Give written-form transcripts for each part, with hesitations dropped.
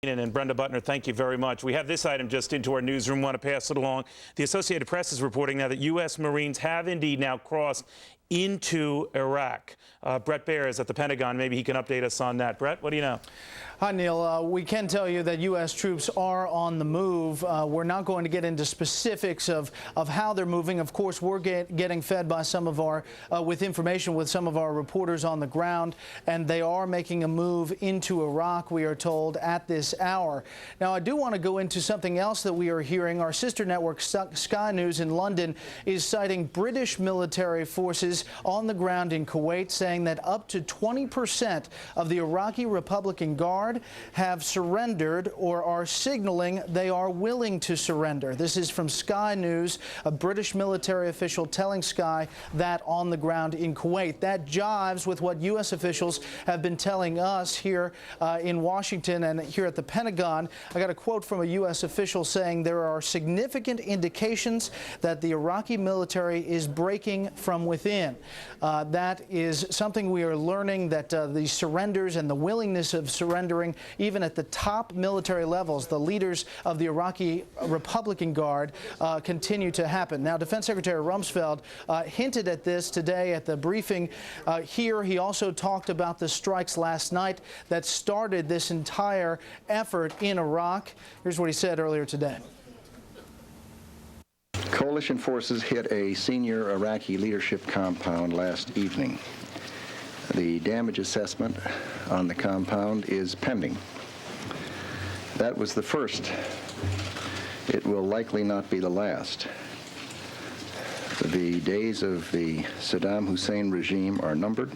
And Brenda Butner, thank you very much. We have this item just into our newsroom. Want to pass it along. The Associated Press is reporting now that U.S. Marines have indeed now crossed into Iraq. Brett Baer is at the Pentagon. Maybe he can update us on that. Brett, what do you know? Hi, Neil. We can tell you that U.S. troops are on the move. We're not going to get into specifics of how they're moving. Of course, we're getting fed by some of our, with information with some of our reporters on the ground, and they are making a move into Iraq, we are told, at this hour. Now, I do want to go into something else that we are hearing. Our sister network, Sky News in London, is citing British military forces on the ground in Kuwait, saying that up to 20% of the Iraqi Republican Guard have surrendered or are signaling they are willing to surrender. This is from Sky News, a British military official telling Sky that on the ground in Kuwait. That jives with what U.S. officials have been telling us here in Washington and here at the Pentagon. I got a quote from a U.S. official saying there are significant indications that the Iraqi military is breaking from within. That is something we are learning, that the surrenders and the willingness of surrendering, even at the top military levels, the leaders of the Iraqi Republican Guard, continue to happen. Now, Defense Secretary Rumsfeld hinted at this today at the briefing here. He also talked about the strikes last night that started this entire effort in Iraq. Here's what he said earlier today. Coalition forces hit a senior Iraqi leadership compound last evening. The damage assessment on the compound is pending. That was the first. It will likely not be the last. The days of the Saddam Hussein regime are numbered.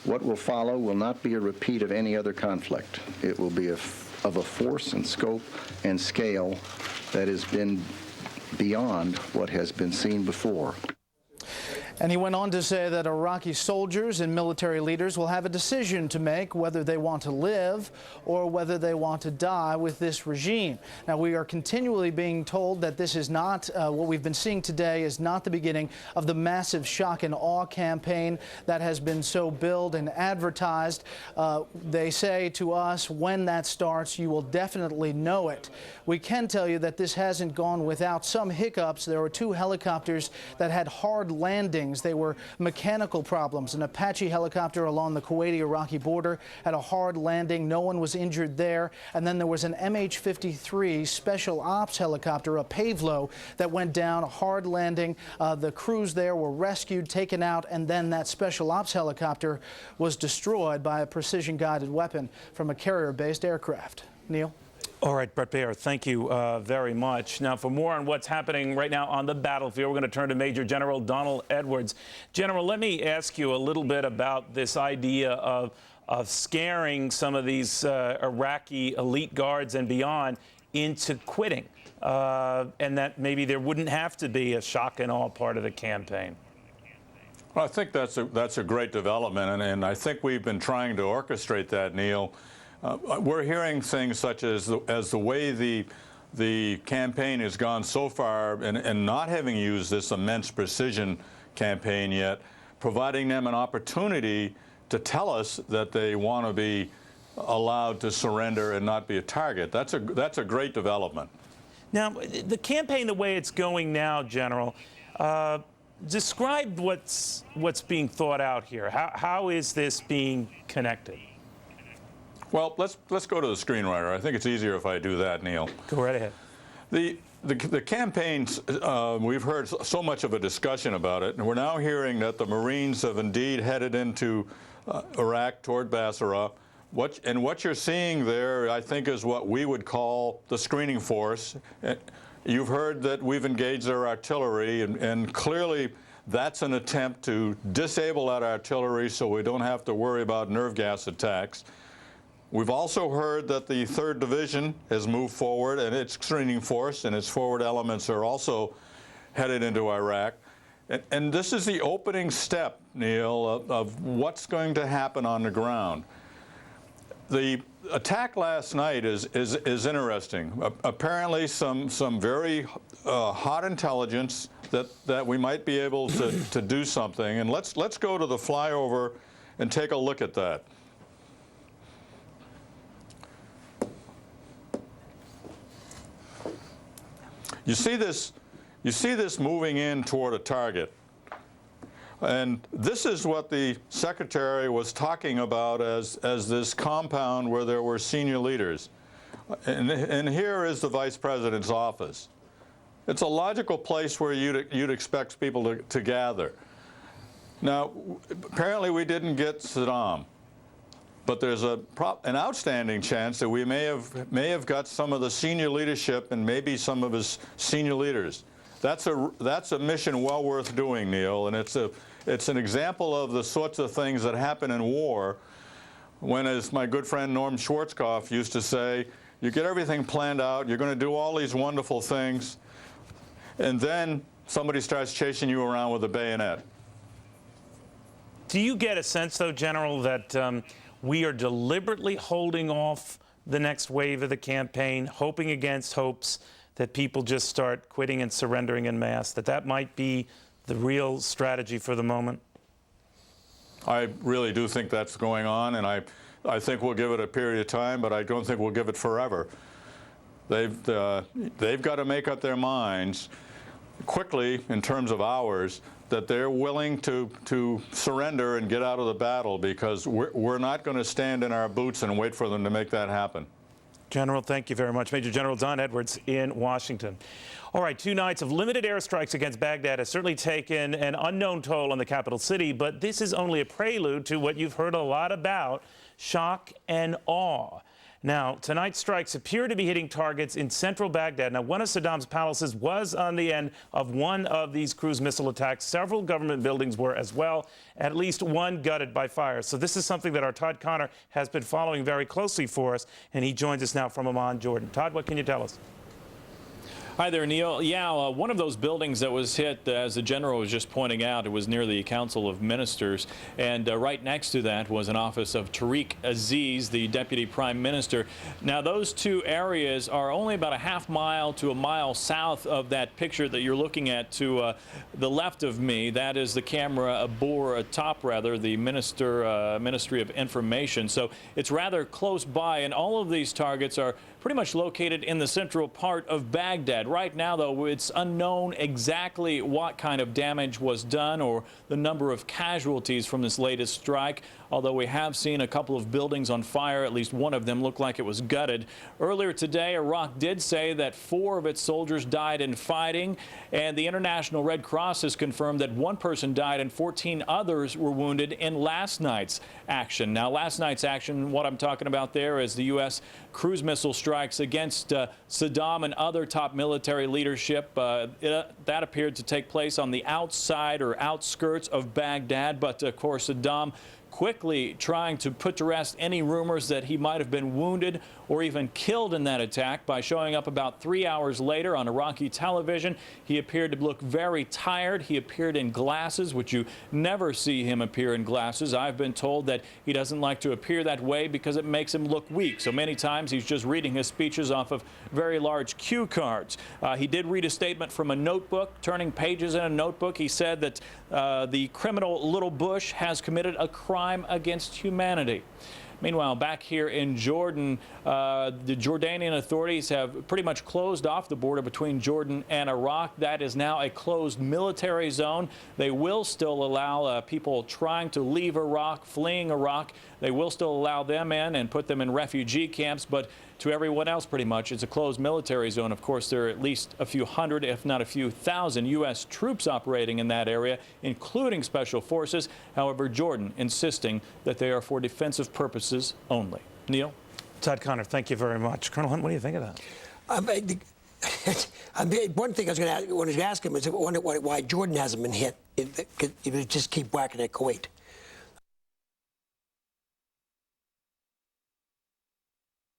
What will follow will not be a repeat of any other conflict. It will be of a force and scope and scale that has been beyond what has been seen before. And he went on to say that Iraqi soldiers and military leaders will have a decision to make whether they want to live or whether they want to die with this regime. Now, we are continually being told that this is not, what we've been seeing today is not the beginning of the massive shock and awe campaign that has been so billed and advertised. They say to us, when that starts, you will definitely know it. We can tell you that this hasn't gone without some hiccups. There were 2 helicopters that had hard landings. They were mechanical problems. An Apache helicopter along the Kuwaiti-Iraqi border had a hard landing. No one was injured there. And then there was an MH-53 special ops helicopter, a Pavlo, that went down, a hard landing. The crews there were rescued, taken out, and then that special ops helicopter was destroyed by a precision-guided weapon from a carrier-based aircraft. Neil? All right, Brett Baer, thank you very much. Now, for more on what's happening right now on the battlefield, we're going to turn to Major General Donald Edwards. General, let me ask you a little bit about this idea of scaring some of these Iraqi elite guards and beyond into quitting, and that maybe there wouldn't have to be a shock and awe part of the campaign. Well, I think that's a great development, and I think we've been trying to orchestrate that, Neil. We're hearing things such as the way the campaign has gone so far, and not having used this immense precision campaign yet, providing them an opportunity to tell us that they want to be allowed to surrender and not be a target. That's a great development. Now, the campaign, the way it's going now, General, describe what's being thought out here. How is this being connected? Well, let's go to the screenwriter. I think it's easier if I do that, Neil. Go right ahead. The campaigns, we've heard so much of a discussion about it, and we're now hearing that the Marines have indeed headed into Iraq toward Basra. What you're seeing there, I think, is what we would call the screening force. You've heard that we've engaged their artillery, and clearly that's an attempt to disable that artillery so we don't have to worry about nerve gas attacks. We've also heard that the 3rd Division has moved forward, and its screening force and its forward elements are also headed into Iraq. And this is the opening step, Neil, of what's going to happen on the ground. The attack last night is interesting. Apparently some very hot intelligence that we might be able to do something. And let's go to the flyover and take a look at that. You see this moving in toward a target. And this is what the secretary was talking about as this compound where there were senior leaders. And here is the vice president's office. It's a logical place where you'd expect people to gather. Now, apparently we didn't get Saddam, but there's an outstanding chance that we may have got some of the senior leadership and maybe some of his senior leaders. That's a mission well worth doing, Neil, and it's an example of the sorts of things that happen in war when, as my good friend Norm Schwarzkopf used to say, you get everything planned out, you're going to do all these wonderful things, and then somebody starts chasing you around with a bayonet. Do you get a sense, though, General, that we are deliberately holding off the next wave of the campaign, hoping against hopes that people just start quitting and surrendering en masse, that might be the real strategy for the moment? I really do think that's going on, and I think we'll give it a period of time, but I don't think we'll give it forever. They've got to make up their minds quickly, in terms of hours, that they're willing to surrender and get out of the battle, because we're not going to stand in our boots and wait for them to make that happen. General, thank you very much. Major General Don Edwards in Washington. All right, 2 nights of limited airstrikes against Baghdad has certainly taken an unknown toll on the capital city, but this is only a prelude to what you've heard a lot about, shock and awe. Now, tonight's strikes appear to be hitting targets in central Baghdad. Now, one of Saddam's palaces was on the end of one of these cruise missile attacks. Several government buildings were as well, at least one gutted by fire. So this is something that our Todd Connor has been following very closely for us, and he joins us now from Amman, Jordan. Todd, what can you tell us? Hi there, Neil. Yeah, one of those buildings that was hit, as the general was just pointing out, it was near the Council of Ministers, and right next to that was an office of Tariq Aziz, the Deputy Prime Minister. Now, those two areas are only about a half mile to a mile south of that picture that you're looking at to the left of me. That is the camera aboard atop, rather, the Ministry of Information. So it's rather close by, and all of these targets are pretty much located in the central part of Baghdad. Right now, though, it's unknown exactly what kind of damage was done or the number of casualties from this latest strike, although we have seen a couple of buildings on fire. At least one of them looked like it was gutted. Earlier today, Iraq did say that 4 of its soldiers died in fighting, and the International Red Cross has confirmed that 1 person died and 14 others were wounded in last night's action. Now, last night's action, what I'm talking about there is the U.S. cruise missile strikes against Saddam and other top military leadership. That appeared to take place on the outside or outskirts of Baghdad, but of course Saddam quickly trying to put to rest any rumors that he might have been wounded or even killed in that attack by showing up about 3 hours later on Iraqi television. He appeared to look very tired. He appeared in glasses, which you never see him appear in glasses. I've been told that he doesn't like to appear that way because it makes him look weak. So many times he's just reading his speeches off of very large cue cards. He did read a statement from a notebook, turning pages in a notebook. He said that the criminal Little Bush has committed a crime against humanity. Meanwhile, back here in Jordan, the Jordanian authorities have pretty much closed off the border between Jordan and Iraq. That is now a closed military zone. They will still allow people trying to leave Iraq, fleeing Iraq. They will still allow them in and put them in refugee camps, but to everyone else, pretty much, it's a closed military zone. Of course, there are at least a few hundred, if not a few thousand, U.S. troops operating in that area, including special forces. However, Jordan insisting that they are for defensive purposes only. Neil? Todd Connor, thank you very much. Colonel Hunt, what do you think of that? One thing I was going to ask him is why Jordan hasn't been hit. It just keep whacking at Kuwait.